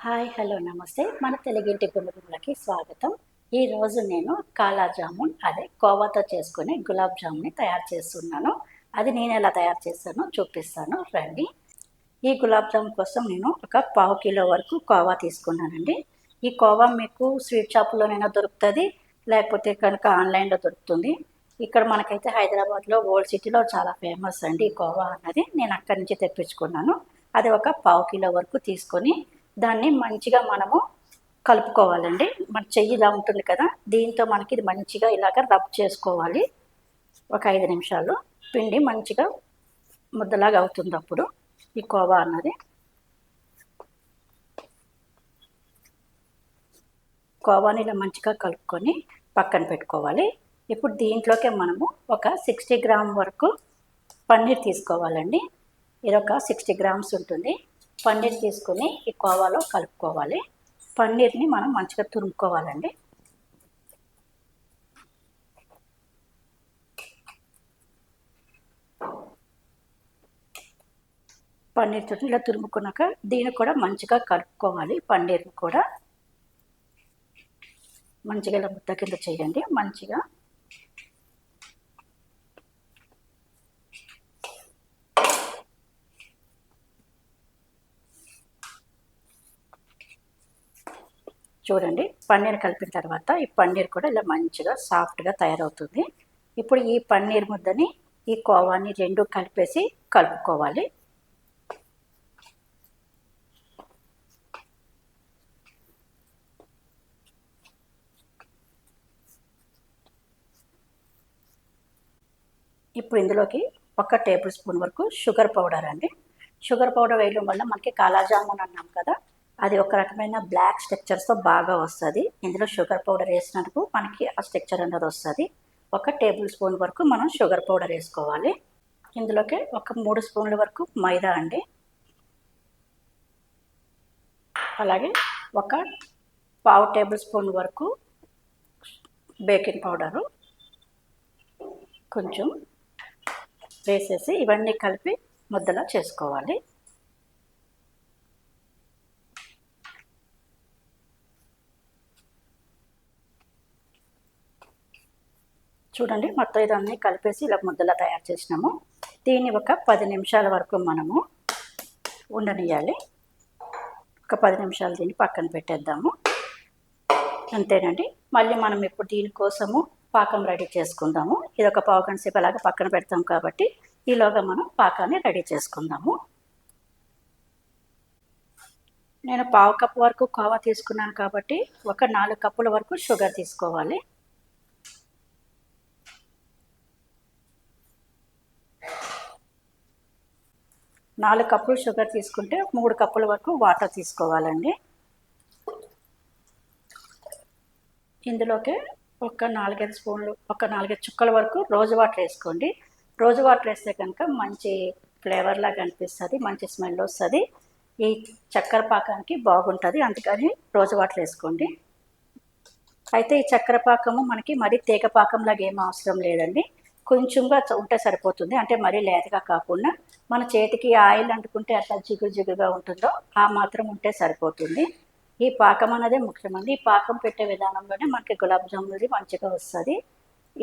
Hi hello నమస్తే మన తెలుగింటి గుమ్మడికి స్వాగతం. ఈరోజు నేను కాలా జామున్ అదే కోవాతో చేసుకునే గులాబ్ జామున్ని తయారు చేస్తున్నాను. అది నేను ఎలా తయారు చేస్తానో చూపిస్తాను రండి. ఈ గులాబ్ జామున్ కోసం నేను ఒక పావు కిలో వరకు కోవా తీసుకున్నానండి. ఈ కోవా మీకు స్వీట్ షాపులోనైనా దొరుకుతుంది, లేకపోతే కనుక ఆన్లైన్లో దొరుకుతుంది. ఇక్కడ మనకైతే హైదరాబాద్లో ఓల్డ్ సిటీలో చాలా ఫేమస్ అండి ఈ కోవా అన్నది. నేను అక్కడి నుంచి తెప్పించుకున్నాను. అది ఒక పావు కిలో వరకు తీసుకొని దాన్ని మంచిగా మనము కలుపుకోవాలండి. మన చెయ్యి ఇలా ఉంటుంది కదా, దీంతో మనకి ఇది మంచిగా ఇలాగ రబ్ చేసుకోవాలి. ఒక 5 నిమిషాలు పిండి మంచిగా ముద్దలాగా అవుతుంది అప్పుడు ఈ కోవా అన్నది. కోవాని ఇలా మంచిగా కలుపుకొని పక్కన పెట్టుకోవాలి. ఇప్పుడు దీంట్లోకే మనము ఒక 60 గ్రామ్ వరకు పన్నీర్ తీసుకోవాలండి. ఇది ఒక 60 గ్రామ్స్ ఉంటుంది. పన్నీర్ తీసుకొని ఈ కోవాలో కలుపుకోవాలి. పన్నీర్ని మనం మంచిగా తురుముకోవాలండి. పన్నీర్ తోటి ఇలా తురుముకున్నాక దీన్ని కూడా మంచిగా కలుపుకోవాలి. పన్నీర్ని కూడా మంచిగా ఇలా ముద్ద కింద చేయండి. మంచిగా చూడండి, పన్నీర్ కలిపిన తర్వాత ఈ పన్నీర్ కూడా ఇలా మంచిగా సాఫ్ట్గా తయారవుతుంది. ఇప్పుడు ఈ పన్నీర్ ముద్దని ఈ కోవాని రెండు కలిపేసి కలుపుకోవాలి. ఇప్పుడు ఇందులోకి 1 టేబుల్ స్పూన్ వరకు షుగర్ పౌడర్ అండి. షుగర్ పౌడర్ వేయడం వల్ల మనకి కాలా జామున్ అన్నాం కదా, అది ఒక రకమైన బ్లాక్ స్ట్రక్చర్స్తో బాగా వస్తుంది. ఇందులో షుగర్ పౌడర్ వేసినందుకు మనకి ఆ స్ట్రక్చర్ అన్నది వస్తుంది. 1 టేబుల్ స్పూన్ వరకు మనం షుగర్ పౌడర్ వేసుకోవాలి. ఇందులోకి ఒక 3 స్పూన్ల వరకు మైదా అండి. అలాగే ఒక పావు టేబుల్ స్పూన్ వరకు బేకింగ్ పౌడరు కొంచెం వేసేసి ఇవన్నీ కలిపి ముద్దలా చేసుకోవాలి. చూడండి, మొత్తం ఇదన్నీ కలిపేసి ఇలా ముద్దలా తయారు చేసినాము. దీన్ని ఒక 10 నిమిషాల వరకు మనము ఉండనియాలి. ఒక 10 నిమిషాలు దీన్ని పక్కన పెట్టేద్దాము. అంతేనండి. మళ్ళీ మనం ఇప్పుడు దీనికోసము పాకం రెడీ చేసుకుందాము. ఇది ఒక పావు గంట సేపు అలాగా పక్కన పెడతాం కాబట్టి ఈలోగా మనం పాకాన్ని రెడీ చేసుకుందాము. నేను పావు కప్పు వరకు కోవా తీసుకున్నాను కాబట్టి ఒక 4 కప్పుల వరకు షుగర్ తీసుకోవాలి. నాలుగు కప్పులు షుగర్ తీసుకుంటే 3 కప్పుల వరకు వాటర్ తీసుకోవాలండి. ఇందులోకి ఒక 4-5 స్పూన్లు, ఒక 4-5 చుక్కల వరకు రోజు వాటర్ వేసుకోండి. రోజు వాటర్ వేస్తే కనుక మంచి ఫ్లేవర్ లాగా అనిపిస్తుంది, మంచి స్మెల్ వస్తుంది. ఈ చక్కెర పాకానికి బాగుంటుంది, అందుకని రోజు వాటర్ వేసుకోండి. అయితే ఈ చక్కెర పాకము మనకి మరీ తీగ పాకంలాగా ఏం అవసరం లేదండి. కొంచెంగా ఉంటే సరిపోతుంది. అంటే మరీ లేతగా కాకుండా మన చేతికి ఆయిల్ అంటుకుంటే అట్లా జిగురు జిగురుగా ఉంటుందో ఆ మాత్రం ఉంటే సరిపోతుంది. ఈ పాకం అనేది ముఖ్యమంది. ఈ పాకం పెట్టే విధానంలోనే మనకి గులాబ్ జామున్ మంచిగా వస్తుంది.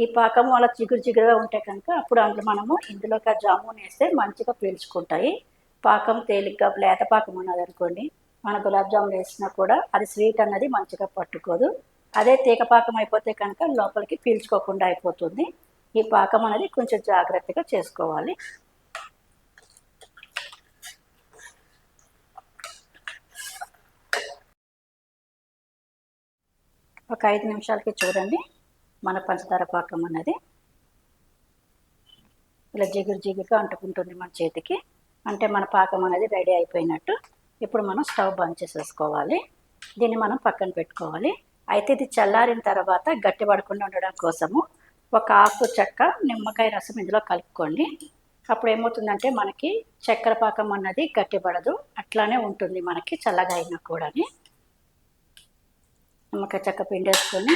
ఈ పాకం అలా జిగురు జిగురుగా ఉంటే కనుక అప్పుడు అందులో మనము ఇందులోకి ఆ జామున్ వేస్తే మంచిగా పీల్చుకుంటాయి. పాకం తేలిగ్గా లేత పాకం ఉన్నది అనుకోండి, మన గులాబ్ జామున్ వేసినా కూడా అది స్వీట్ అన్నది మంచిగా పట్టుకోదు. అదే తీగ పాకం అయిపోతే కనుక లోపలికి పీల్చుకోకుండా అయిపోతుంది. ఈ పాకం అనేది కొంచెం జాగ్రత్తగా చేసుకోవాలి. ఒక 5 నిమిషాలకి చూడండి, మన పంచదార పాకం అనేది ఇలా జిగురు జిగురుగా అంటుకుంటుంది మన చేతికి. అంటే మన పాకం అనేది రెడీ అయిపోయినట్టు. ఇప్పుడు మనం స్టవ్ బంద్ చేసేసుకోవాలి. దీన్ని మనం పక్కన పెట్టుకోవాలి. అయితే ఇది చల్లారిన తర్వాత గట్టి పడకుండా ఉండడం కోసము ఒక ఆకు చెక్క నిమ్మకాయ రసం ఇందులో కలుపుకోండి. అప్పుడు ఏమవుతుందంటే మనకి చక్కెర పాకం అన్నది గట్టిపడదు, అట్లానే ఉంటుంది మనకి చల్లగా అయినా కూడా. నిమ్మకాయ చెక్క పిండేసుకొని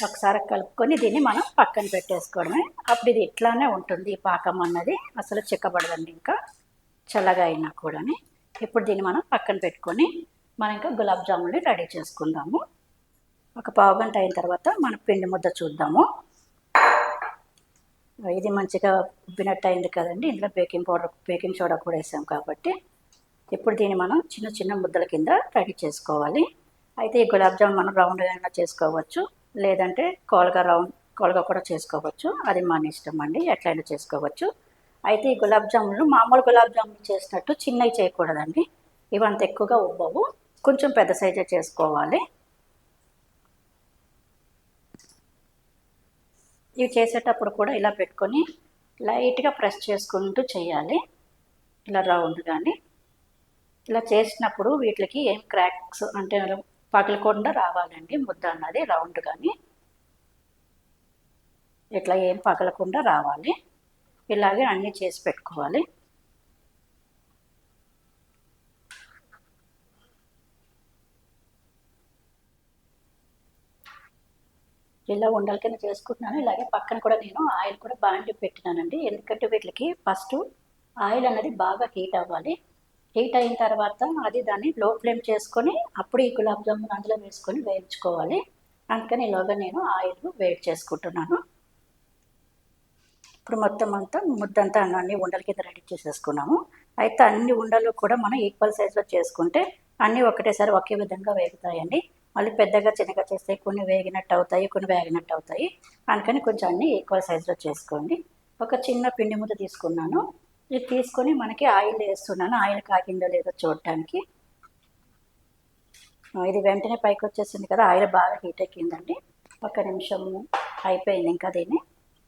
ఒకసారి కలుపుకొని దీన్ని మనం పక్కన పెట్టేసుకోవడమే. అప్పుడు ఇది ఇట్లానే ఉంటుంది. ఈ పాకం అన్నది అసలు చిక్కబడదండి ఇంకా చల్లగా అయినా కూడా. ఇప్పుడు దీన్ని మనం పక్కన పెట్టుకొని మనం ఇంకా గులాబ్ జామున్ని రెడీ చేసుకుందాము. ఒక పావుగంట అయిన తర్వాత మన పిండి ముద్ద చూద్దాము. ఇది మంచిగా ఉబ్బినట్టు అయింది కదండి. ఇందులో బేకింగ్ సోడా కూడా వేసాం కాబట్టి ఇప్పుడు దీన్ని మనం చిన్న చిన్న ముద్దల కింద రెడీ చేసుకోవాలి. అయితే ఈ గులాబ్ జామున్ మనం రౌండ్గా అయినా చేసుకోవచ్చు, లేదంటే కోలుగా కూడా చేసుకోవచ్చు. అది మన ఇష్టం అండి, ఎట్లయినా చేసుకోవచ్చు. అయితే ఈ గులాబ్ జామున్లు మామూలు గులాబ్ జామున్ చేసినట్టు చిన్నవి చేయకూడదండి. ఇవి అంత ఎక్కువగా ఉబ్బవు, కొంచెం పెద్ద సైజే చేసుకోవాలి. ఇవి చేసేటప్పుడు కూడా ఇలా పెట్టుకొని లైట్గా ప్రెస్ చేసుకుంటూ చేయాలి. ఇలా రౌండ్ కానీ ఇలా చేసినప్పుడు వీటికి ఏం క్రాక్స్ అంటే పగలకుండా రావాలండి. ముద్ద అన్నది రౌండ్ కానీ ఇట్లా ఏం పగలకుండా రావాలి. ఇలాగే అన్నీ చేసి పెట్టుకోవాలి. ఇలా ఉండల కింద చేసుకుంటున్నాను. ఇలాగే పక్కన కూడా నేను ఆయిల్ కూడా బాండి పెట్టినానండి. ఎందుకంటే వీటికి ఫస్ట్ ఆయిల్ అనేది బాగా హీట్ అవ్వాలి. హీట్ అయిన తర్వాత అది దాన్ని లో ఫ్లేమ్ చేసుకొని అప్పుడు ఈ గులాబ్ జామున్ అందులో వేసుకొని వేయించుకోవాలి. అందుకని ఇలాగా నేను ఆయిల్ వేడి చేసుకుంటున్నాను. ఇప్పుడు మొత్తం అంతా ముద్దంతా అన్ని ఉండల కింద రెడీ చేసేసుకున్నాము. అయితే అన్ని ఉండలు కూడా మనం ఈక్వల్ సైజులో చేసుకుంటే అన్నీ ఒకటేసారి ఒకే విధంగా వేగుతాయండి. మళ్ళీ పెద్దగా చిన్నగా చేస్తే కొన్ని వేగినట్టు అవుతాయి, కొన్ని వేగినట్టు అవుతాయి. అందుకని కొంచెం అన్నీ ఈక్వల్ సైజులో చేసుకోండి. ఒక చిన్న పిండి ముద్ద తీసుకున్నాను. ఇది తీసుకొని మనకి ఆయిల్ వేస్తున్నాను. ఆయిల్ కాగిందో లేదో చూడటానికి. ఇది వెంటనే పైకి వచ్చేసింది కదా, ఆయిల్ బాగా హీట్ ఎక్కిందండి. ఒక నిమిషము అయిపోయింది ఇంకా దీన్ని.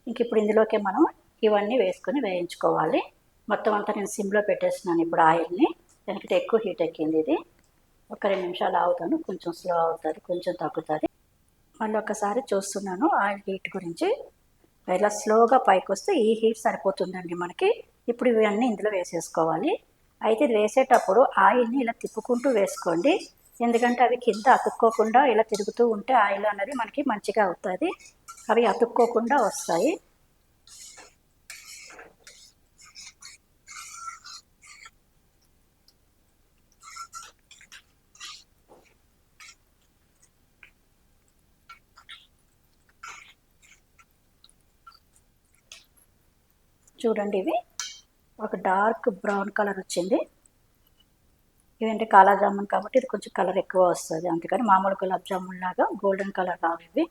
ఇంక ఇప్పుడు ఇందులోకి మనం ఇవన్నీ వేసుకొని వేయించుకోవాలి. మొత్తం అంతా నేను సిమ్లో పెట్టేస్తున్నాను ఇప్పుడు ఆయిల్ని, దానికి ఎక్కువ హీట్ ఎక్కింది ఇది. ఒక 2 నిమిషాలు ఆగుతాను, కొంచెం స్లో అవుతుంది, కొంచెం తగ్గుతుంది. మళ్ళీ ఒకసారి చూస్తున్నాను ఆయిల్ హీట్ గురించి. ఇలా స్లోగా పైకి వస్తే ఈ హీట్ సరిపోతుందండి మనకి. ఇప్పుడు ఇవన్నీ ఇందులో వేసేసుకోవాలి. అయితే ఇది వేసేటప్పుడు ఆయిల్ని ఇలా తిప్పుకుంటూ వేసుకోండి. ఎందుకంటే అవి కింద అతుక్కోకుండా ఇలా తిరుగుతూ ఉంటే ఆయిల్ అనేది మనకి మంచిగా అవుతుంది. అవి అతుక్కోకుండా వస్తాయి. చూడండి, ఇవి ఒక డార్క్ బ్రౌన్ కలర్ వచ్చింది. ఇవేంటి కాలా జామున్ కాబట్టి ఇది కొంచెం కలర్ ఎక్కువ వస్తుంది. అందుకని మామూలు గులాబ్ జామున్ లాగా గోల్డెన్ కలర్ రావు ఇవి.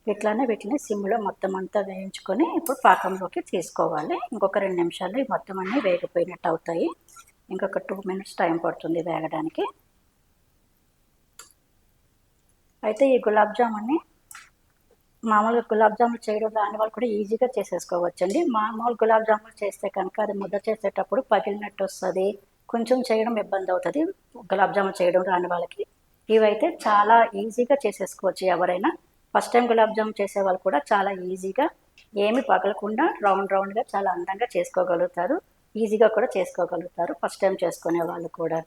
ఇట్లానే వీటిని సిమ్లో మొత్తం అంతా వేయించుకొని ఇప్పుడు పాకంలోకి తీసుకోవాలి. ఇంకొక 2 నిమిషాలు మొత్తం అన్నీ వేగిపోయినట్టు అవుతాయి. ఇంకొక 2 మినిట్స్ టైం పడుతుంది వేగడానికి. అయితే ఈ గులాబ్ జామున్ని మామూలుగా గులాబ్ జామున్ చేయడం రాని వాళ్ళు కూడా ఈజీగా చేసేసుకోవచ్చండి. మామూలు గులాబ్ జామున్ చేస్తే కనుక అది ముద్ద చేసేటప్పుడు పగిలినట్టు వస్తుంది, కొంచెం చేయడం ఇబ్బంది అవుతుంది గులాబ్ జామున్ చేయడం రాని వాళ్ళకి. ఇవైతే చాలా ఈజీగా చేసేసుకోవచ్చు ఎవరైనా. ఫస్ట్ టైం గులాబ్ జామున్ చేసే వాళ్ళు కూడా చాలా ఈజీగా ఏమి పగలకుండా రౌండ్గా చాలా అందంగా చేసుకోగలుగుతారు. ఈజీగా కూడా చేసుకోగలుగుతారు ఫస్ట్ టైం చేసుకునే వాళ్ళు కూడా.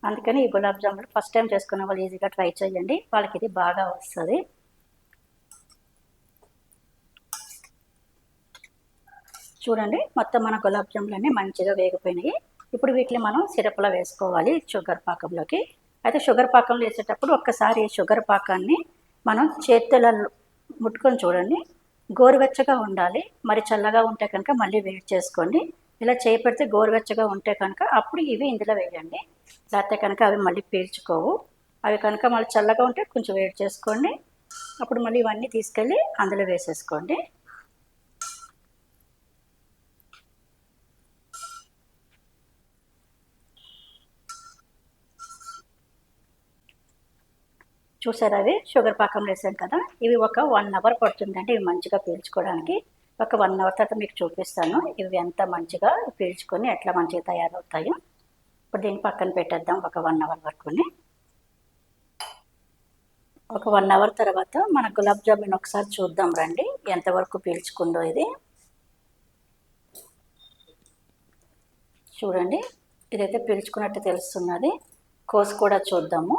అందుకని ఈ గులాబ్ జామున్ ఫస్ట్ టైం చేసుకునే వాళ్ళు ఈజీగా ట్రై చేయండి, వాళ్ళకి ఇది బాగా వస్తుంది. చూడండి, మొత్తం మన గులాబ్ జాములు అన్నీ మంచిగా వేగిపోయినాయి. ఇప్పుడు వీటిని మనం సిరప్లో వేసుకోవాలి షుగర్ పాకంలోకి. అయితే షుగర్ పాకంలో వేసేటప్పుడు ఒక్కసారి షుగర్ పాకాన్ని మనం చేతుల ముట్టుకొని చూడండి. గోరువెచ్చగా ఉండాలి, మరి చల్లగా ఉంటే కనుక మళ్ళీ వేడి చేసుకోండి. ఇలా చేయి పెడితే గోరువెచ్చగా ఉంటే కనుక అప్పుడు ఇవి ఇందులో వేయండి. లేకపోతే కనుక అవి మళ్ళీ పీల్చుకోవు. అవి కనుక మళ్ళీ చల్లగా ఉంటే కొంచెం వేడి చేసుకోండి. అప్పుడు మళ్ళీ ఇవన్నీ తీసుకెళ్ళి అందులో వేసేసుకోండి. చూసారా, అవి షుగర్ పాకంలో వేసాం కదా, ఇవి ఒక 1 అవర్ పడుతుందండి ఇవి మంచిగా పీల్చుకోవడానికి. ఒక 1 అవర్ తర్వాత మీకు చూపిస్తాను ఇవి ఎంత మంచిగా పీల్చుకొని ఎట్లా మంచిగా తయారవుతాయో. ఇప్పుడు దీన్ని పక్కన పెట్టేద్దాం ఒక 1 అవర్ వరకుని. ఒక 1 అవర్ తర్వాత మన గులాబ్ జామున్ ఒకసారి చూద్దాం రండి, ఎంతవరకు పీల్చుకుందో ఇది. చూడండి, ఇదైతే పీల్చుకున్నట్టు తెలుస్తున్నది. కోసి కూడా చూద్దాము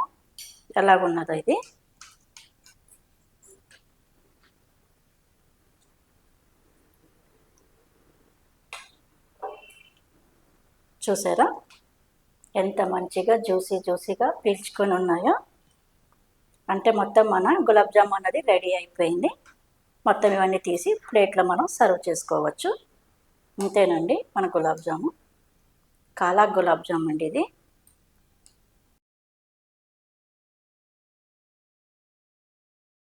ఎలాగున్నదో ఇది. చూసారా, ఎంత మంచిగా జ్యూసీగా పీల్చుకొని ఉన్నాయో. అంటే మొత్తం మన గులాబ్ జామ్ అన్నది రెడీ అయిపోయింది. మొత్తం ఇవన్నీ తీసి ప్లేట్లో మనం సర్వ్ చేసుకోవచ్చు. అంతేనండి మన గులాబ్ జాము, కాలా గులాబ్ జామ్ అండి ఇది.